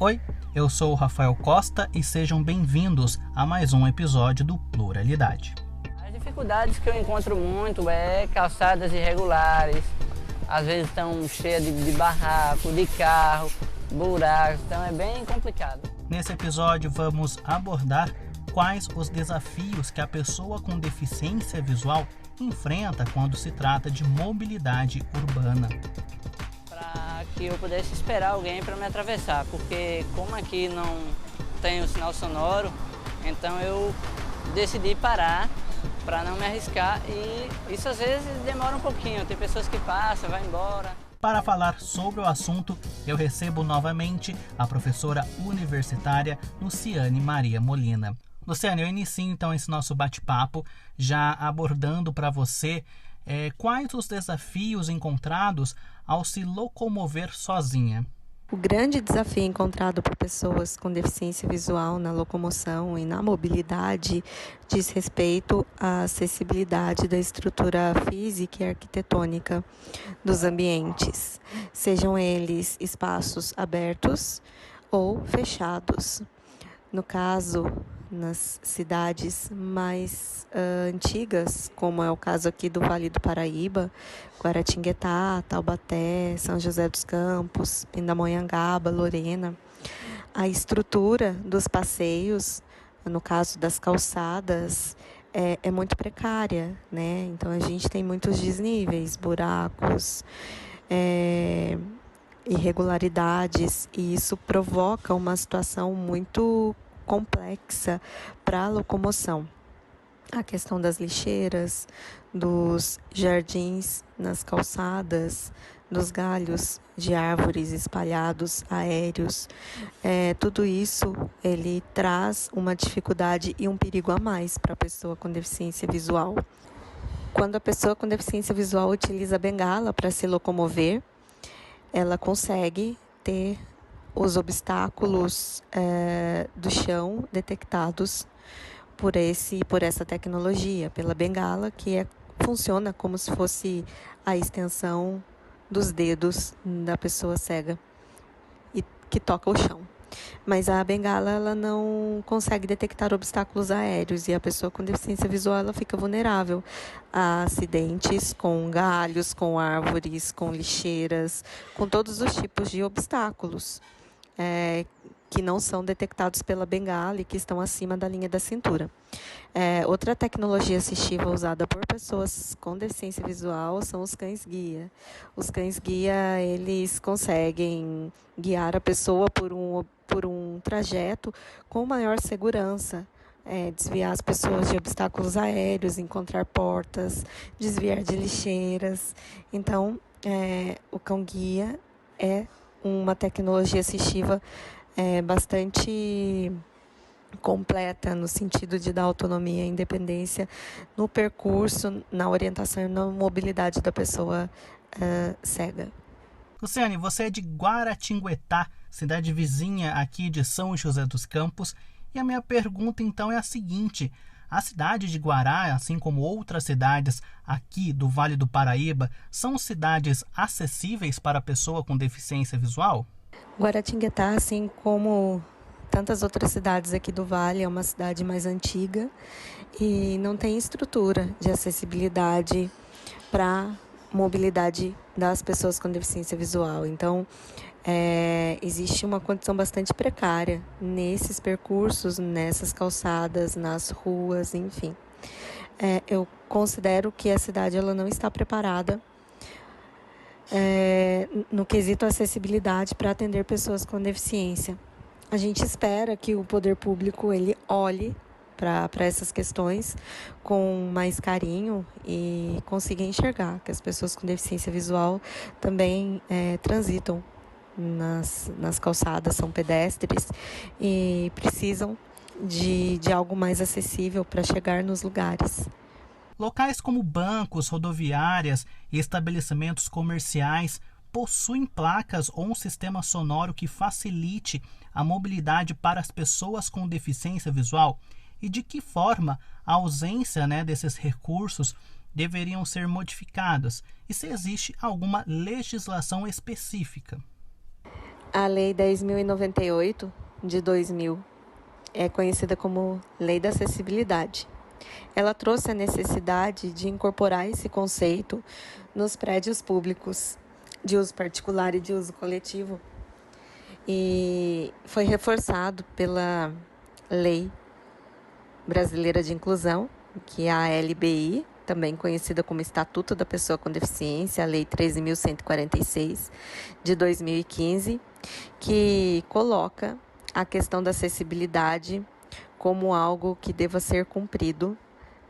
Oi, eu sou o Rafael Costa e sejam bem-vindos a mais um episódio do Pluralidade. As dificuldades que eu encontro muito é calçadas irregulares, às vezes estão cheias de barraco, de carro, buracos, então é bem complicado. Nesse episódio vamos abordar quais os desafios que a pessoa com deficiência visual enfrenta quando se trata de mobilidade urbana. Para que eu pudesse esperar alguém para me atravessar, porque como aqui não tem o sinal sonoro, então eu decidi parar para não me arriscar e isso às vezes demora um pouquinho, tem pessoas que passam, vai embora. Para falar sobre o assunto, eu recebo novamente a professora universitária Luciane Maria Molina. Luciane, eu inicio então esse nosso bate-papo já abordando para você quais os desafios encontrados ao se locomover sozinha. O grande desafio encontrado por pessoas com deficiência visual na locomoção e na mobilidade diz respeito à acessibilidade da estrutura física e arquitetônica dos ambientes, sejam eles espaços abertos ou fechados. No caso, nas cidades mais antigas, como é o caso aqui do Vale do Paraíba, Guaratinguetá, Taubaté, São José dos Campos, Pindamonhangaba, Lorena, a estrutura dos passeios, no caso das calçadas, é muito precária, né? Então a gente tem muitos desníveis, buracos, irregularidades, e isso provoca uma situação muito complexa para a locomoção. A questão das lixeiras, dos jardins nas calçadas, dos galhos de árvores espalhados, aéreos, tudo isso ele traz uma dificuldade e um perigo a mais para a pessoa com deficiência visual. Quando a pessoa com deficiência visual utiliza a bengala para se locomover, ela consegue ter os obstáculos do chão detectados por essa tecnologia, pela bengala, que funciona como se fosse a extensão dos dedos da pessoa cega e que toca o chão. Mas a bengala ela não consegue detectar obstáculos aéreos e a pessoa com deficiência visual ela fica vulnerável a acidentes com galhos, com árvores, com lixeiras, com todos os tipos de obstáculos que não são detectados pela bengala e que estão acima da linha da cintura. Outra tecnologia assistiva usada por pessoas com deficiência visual são os cães-guia. Os cães-guia, eles conseguem guiar a pessoa por um trajeto com maior segurança, desviar as pessoas de obstáculos aéreos, encontrar portas, desviar de lixeiras. Então, o cão-guia é uma tecnologia assistiva bastante completa no sentido de dar autonomia e independência no percurso, na orientação e na mobilidade da pessoa cega. Luciane, você é de Guaratinguetá, cidade vizinha aqui de São José dos Campos, e a minha pergunta então é a seguinte: a cidade de Guará, assim como outras cidades aqui do Vale do Paraíba, são cidades acessíveis para a pessoa com deficiência visual? Guaratinguetá, assim como tantas outras cidades aqui do Vale, é uma cidade mais antiga e não tem estrutura de acessibilidade para mobilidade das pessoas com deficiência visual. Então, existe uma condição bastante precária nesses percursos, nessas calçadas, nas ruas, enfim. Eu considero que a cidade ela não está preparada no quesito acessibilidade para atender pessoas com deficiência. A gente espera que o poder público ele olhe para essas questões com mais carinho e consiga enxergar que as pessoas com deficiência visual também transitam nas calçadas, são pedestres e precisam de algo mais acessível para chegar nos lugares. Locais como bancos, rodoviárias e estabelecimentos comerciais possuem placas ou um sistema sonoro que facilite a mobilidade para as pessoas com deficiência visual? E de que forma a ausência desses recursos deveriam ser modificados? E se existe alguma legislação específica? A Lei 10.098 de 2000 é conhecida como Lei da Acessibilidade. Ela trouxe a necessidade de incorporar esse conceito nos prédios públicos de uso particular e de uso coletivo, e foi reforçado pela Lei Brasileira de Inclusão, que é a LBI, também conhecida como Estatuto da Pessoa com Deficiência, a Lei 13.146 de 2015, que coloca a questão da acessibilidade como algo que deva ser cumprido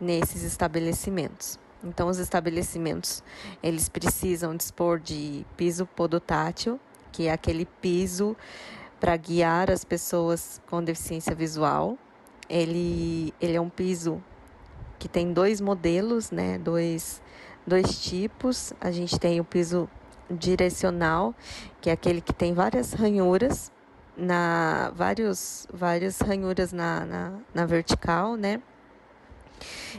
nesses estabelecimentos. Então, os estabelecimentos, eles precisam dispor de piso podotátil, que é aquele piso para guiar as pessoas com deficiência visual. Ele é um piso que tem dois modelos, né? Dois tipos. A gente tem o piso direcional, que é aquele que tem várias ranhuras, várias ranhuras na vertical, né?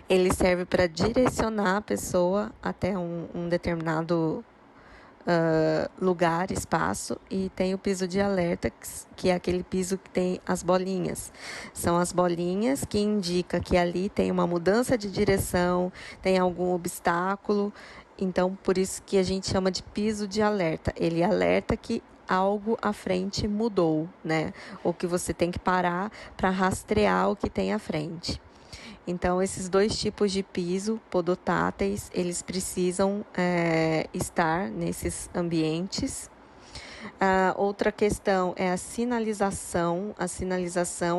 Ele serve para direcionar a pessoa até um determinado lugar, espaço, e tem o piso de alerta, que é aquele piso que tem as bolinhas. São as bolinhas que indica que ali tem uma mudança de direção, tem algum obstáculo. Então, por isso que a gente chama de piso de alerta. Ele alerta que algo à frente mudou, né? Ou que você tem que parar para rastrear o que tem à frente. Então, esses dois tipos de piso podotáteis, eles precisam estar nesses ambientes. Outra questão é a sinalização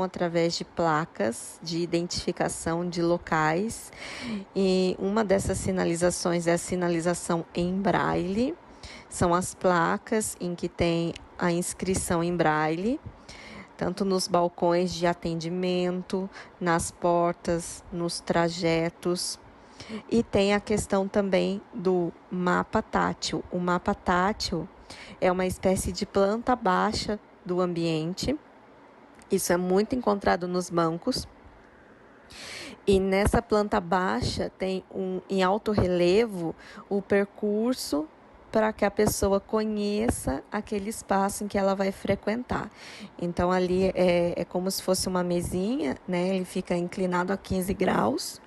através de placas de identificação de locais. E uma dessas sinalizações é a sinalização em braille. São as placas em que tem a inscrição em braille, tanto nos balcões de atendimento, nas portas, nos trajetos. E tem a questão também do mapa tátil. O mapa tátil é uma espécie de planta baixa do ambiente. Isso é muito encontrado nos bancos. E nessa planta baixa tem em alto relevo o percurso para que a pessoa conheça aquele espaço em que ela vai frequentar. Então, ali é como se fosse uma mesinha, né? Ele fica inclinado a 15 graus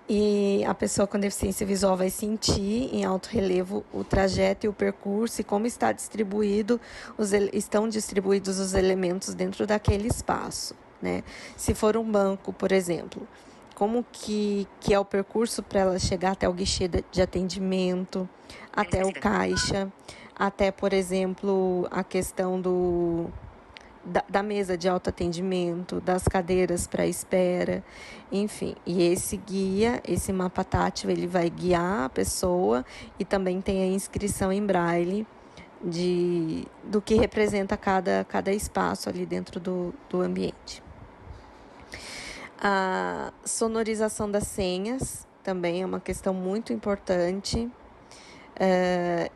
e a pessoa com deficiência visual vai sentir em alto relevo o trajeto e o percurso e como estão distribuídos os elementos dentro daquele espaço, né? Se for um banco, por exemplo, como que é o percurso para ela chegar até o guichê de atendimento, até o caixa, até, por exemplo, a questão da mesa de autoatendimento, das cadeiras para espera, enfim. E esse guia, esse mapa tátil, ele vai guiar a pessoa e também tem a inscrição em braille do que representa cada espaço ali dentro do ambiente. A sonorização das senhas também é uma questão muito importante.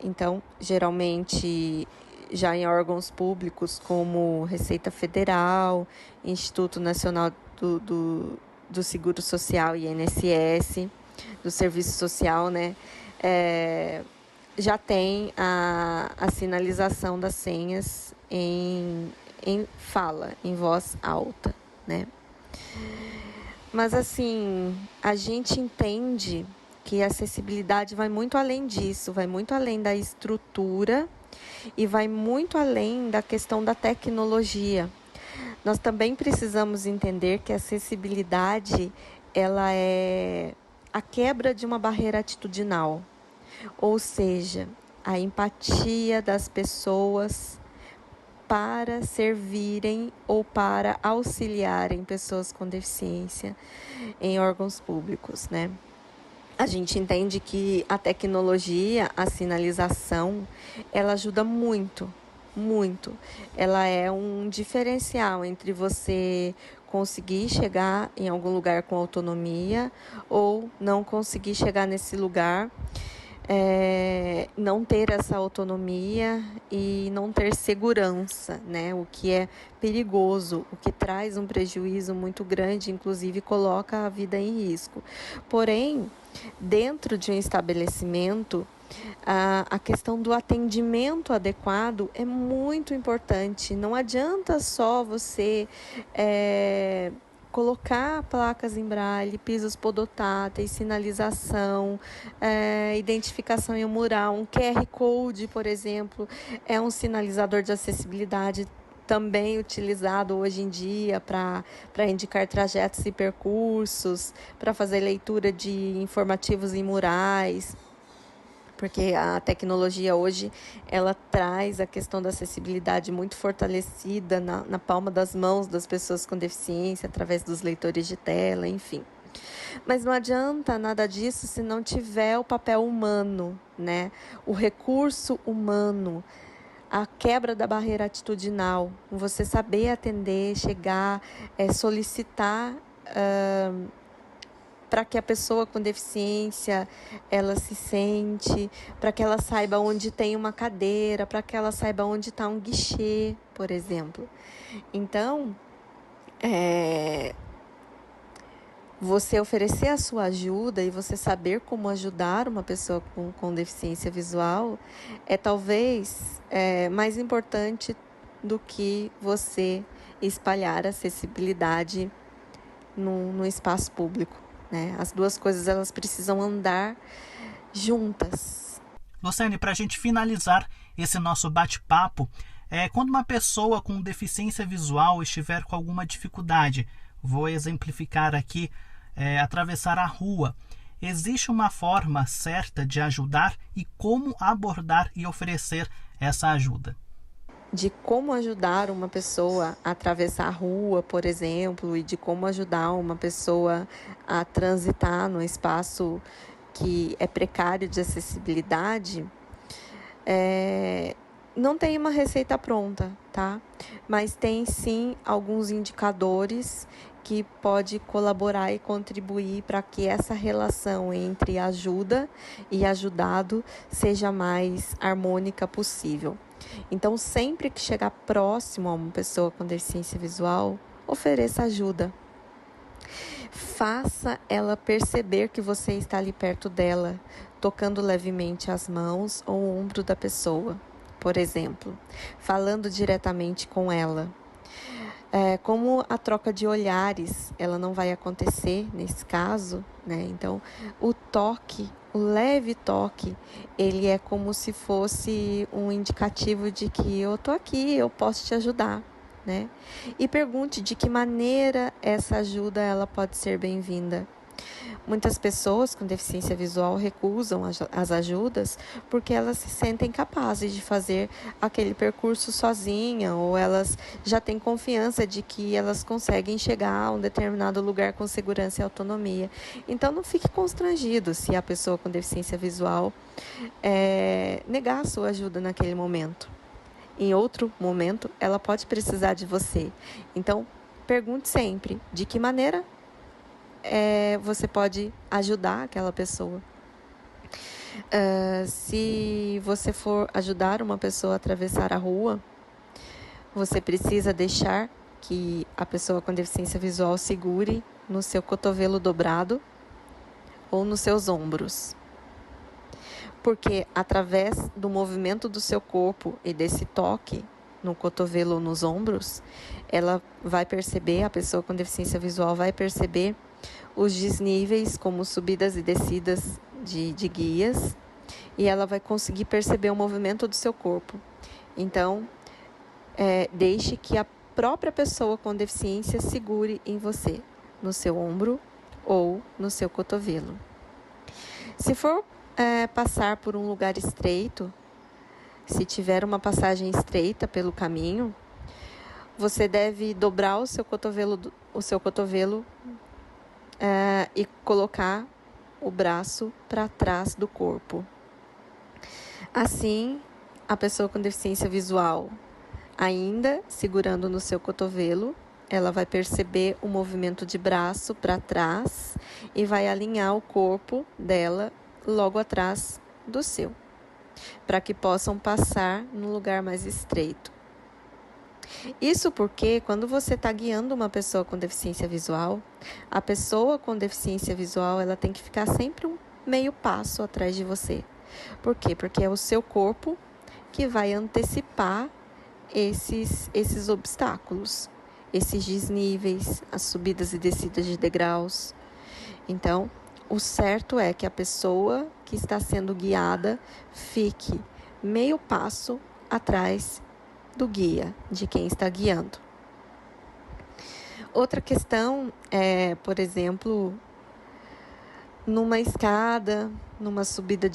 Então, geralmente, já em órgãos públicos como Receita Federal, Instituto Nacional do Seguro Social, INSS, do Serviço Social, né? Já tem a sinalização das senhas em fala, em voz alta, né? Mas, assim, a gente entende que a acessibilidade vai muito além disso, vai muito além da estrutura e vai muito além da questão da tecnologia. Nós também precisamos entender que a acessibilidade, ela é a quebra de uma barreira atitudinal, ou seja, a empatia das pessoas para servirem ou para auxiliarem pessoas com deficiência em órgãos públicos, né? A gente entende que a tecnologia, a sinalização, ela ajuda muito, muito. Ela é um diferencial entre você conseguir chegar em algum lugar com autonomia ou não conseguir chegar nesse lugar, não ter essa autonomia e não ter segurança, né? O que é perigoso, o que traz um prejuízo muito grande, inclusive coloca a vida em risco. Porém, dentro de um estabelecimento, A questão do atendimento adequado é muito importante. Não adianta só você colocar placas em braille, pisos podotáteis, sinalização, identificação em um mural. Um QR Code, por exemplo, é um sinalizador de acessibilidade também utilizado hoje em dia para indicar trajetos e percursos, para fazer leitura de informativos em murais, porque a tecnologia hoje ela traz a questão da acessibilidade muito fortalecida na palma das mãos das pessoas com deficiência, através dos leitores de tela, enfim. Mas não adianta nada disso se não tiver o papel humano, né? O recurso humano, a quebra da barreira atitudinal, você saber atender, chegar, solicitar para que a pessoa com deficiência ela se sente, para que ela saiba onde tem uma cadeira, para que ela saiba onde está um guichê, por exemplo. Então, você oferecer a sua ajuda e você saber como ajudar uma pessoa com deficiência visual é talvez mais importante do que você espalhar acessibilidade no espaço público, né? As duas coisas elas precisam andar juntas. Luciane, para a gente finalizar esse nosso bate-papo, quando uma pessoa com deficiência visual estiver com alguma dificuldade, vou exemplificar aqui, atravessar a rua, existe uma forma certa de ajudar e como abordar e oferecer essa ajuda? De como ajudar uma pessoa a atravessar a rua, por exemplo, e de como ajudar uma pessoa a transitar no espaço que é precário de acessibilidade, não tem uma receita pronta, tá? Mas tem sim alguns indicadores que pode colaborar e contribuir para que essa relação entre ajuda e ajudado seja mais harmônica possível. Então, sempre que chegar próximo a uma pessoa com deficiência visual, ofereça ajuda. Faça ela perceber que você está ali perto dela, tocando levemente as mãos ou o ombro da pessoa, por exemplo, falando diretamente com ela. Como a troca de olhares, ela não vai acontecer nesse caso, né? Então, o toque, o leve toque, ele é como se fosse um indicativo de que eu tô aqui, eu posso te ajudar, né? E pergunte de que maneira essa ajuda ela pode ser bem-vinda. Muitas pessoas com deficiência visual recusam as ajudas porque elas se sentem capazes de fazer aquele percurso sozinha, ou elas já têm confiança de que elas conseguem chegar a um determinado lugar com segurança e autonomia. Então, não fique constrangido se a pessoa com deficiência visual negar a sua ajuda naquele momento. Em outro momento, ela pode precisar de você. Então, pergunte sempre de que maneira você pode ajudar aquela pessoa. Se você for ajudar uma pessoa a atravessar a rua, você precisa deixar que a pessoa com deficiência visual segure no seu cotovelo dobrado ou nos seus ombros. Porque através do movimento do seu corpo e desse toque no cotovelo ou nos ombros, ela vai perceber, a pessoa com deficiência visual vai perceber os desníveis, como subidas e descidas de guias, e ela vai conseguir perceber o movimento do seu corpo. Então, deixe que a própria pessoa com deficiência segure em você, no seu ombro ou no seu cotovelo. Se for passar por um lugar estreito, se tiver uma passagem estreita pelo caminho, você deve dobrar o seu cotovelo e colocar o braço para trás do corpo. Assim, a pessoa com deficiência visual, ainda segurando no seu cotovelo, ela vai perceber o movimento de braço para trás e vai alinhar o corpo dela logo atrás do seu, para que possam passar no lugar mais estreito. Isso porque quando você está guiando uma pessoa com deficiência visual, a pessoa com deficiência visual ela tem que ficar sempre um meio passo atrás de você, Por quê? Porque é o seu corpo que vai antecipar esses obstáculos, esses desníveis, as subidas e descidas de degraus. Então, o certo é que a pessoa que está sendo guiada fique meio passo atrás do guia, de quem está guiando. Outra questão é, por exemplo, numa escada, numa subida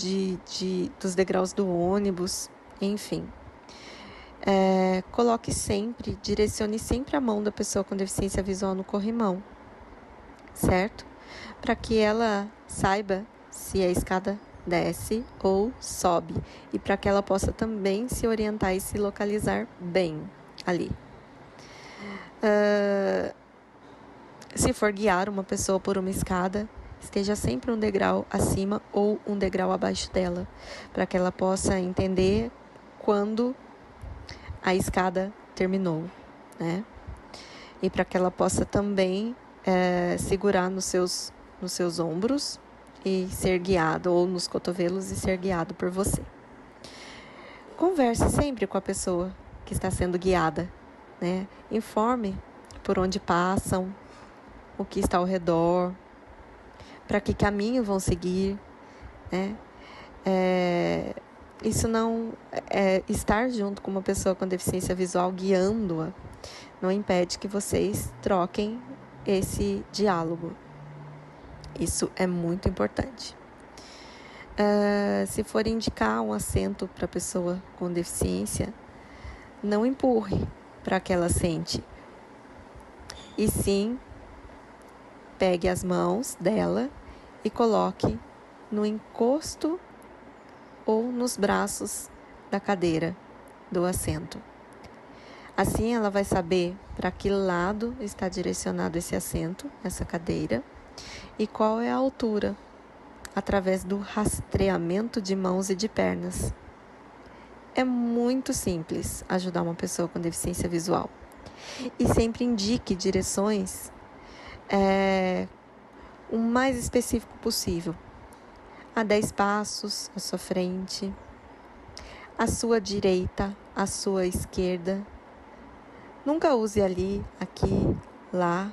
dos degraus do ônibus, enfim. Direcione sempre a mão da pessoa com deficiência visual no corrimão, certo? Para que ela saiba se a escada desce ou sobe e para que ela possa também se orientar e se localizar bem ali. Se for guiar uma pessoa por uma escada, esteja sempre um degrau acima ou um degrau abaixo dela, para que ela possa entender quando a escada terminou, né? E para que ela possa também segurar nos seus ombros e ser guiado, ou nos cotovelos e ser guiado por você. Converse sempre com a pessoa que está sendo guiada, né? Informe por onde passam, o que está ao redor, para que caminho vão seguir, né? Isso não estar junto com uma pessoa com deficiência visual, guiando-a, não impede que vocês troquem esse diálogo. Isso é muito importante. Se for indicar um assento para a pessoa com deficiência, não empurre para que ela sente. E sim, pegue as mãos dela e coloque no encosto ou nos braços da cadeira, do assento. Assim ela vai saber para que lado está direcionado esse assento, essa cadeira, e qual é a altura, através do rastreamento de mãos e de pernas. É muito simples ajudar uma pessoa com deficiência visual. E sempre indique direções o mais específico possível. A 10 passos à sua frente, à sua direita, à sua esquerda. Nunca use ali, aqui, lá,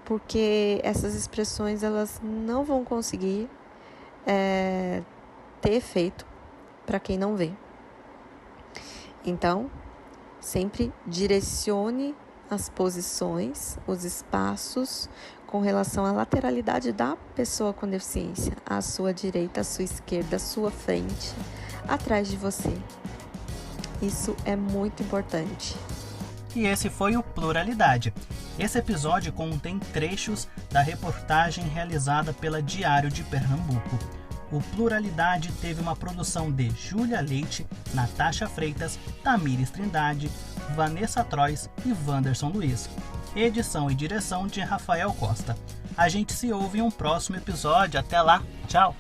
porque essas expressões elas não vão conseguir ter efeito para quem não vê. Então, sempre direcione as posições, os espaços com relação à lateralidade da pessoa com deficiência, à sua direita, à sua esquerda, à sua frente, atrás de você. Isso é muito importante. E esse foi o Pluralidade. Esse episódio contém trechos da reportagem realizada pela Diário de Pernambuco. O Pluralidade teve uma produção de Júlia Leite, Natasha Freitas, Tamires Trindade, Vanessa Trois e Wanderson Luiz. Edição e direção de Rafael Costa. A gente se ouve em um próximo episódio. Até lá. Tchau!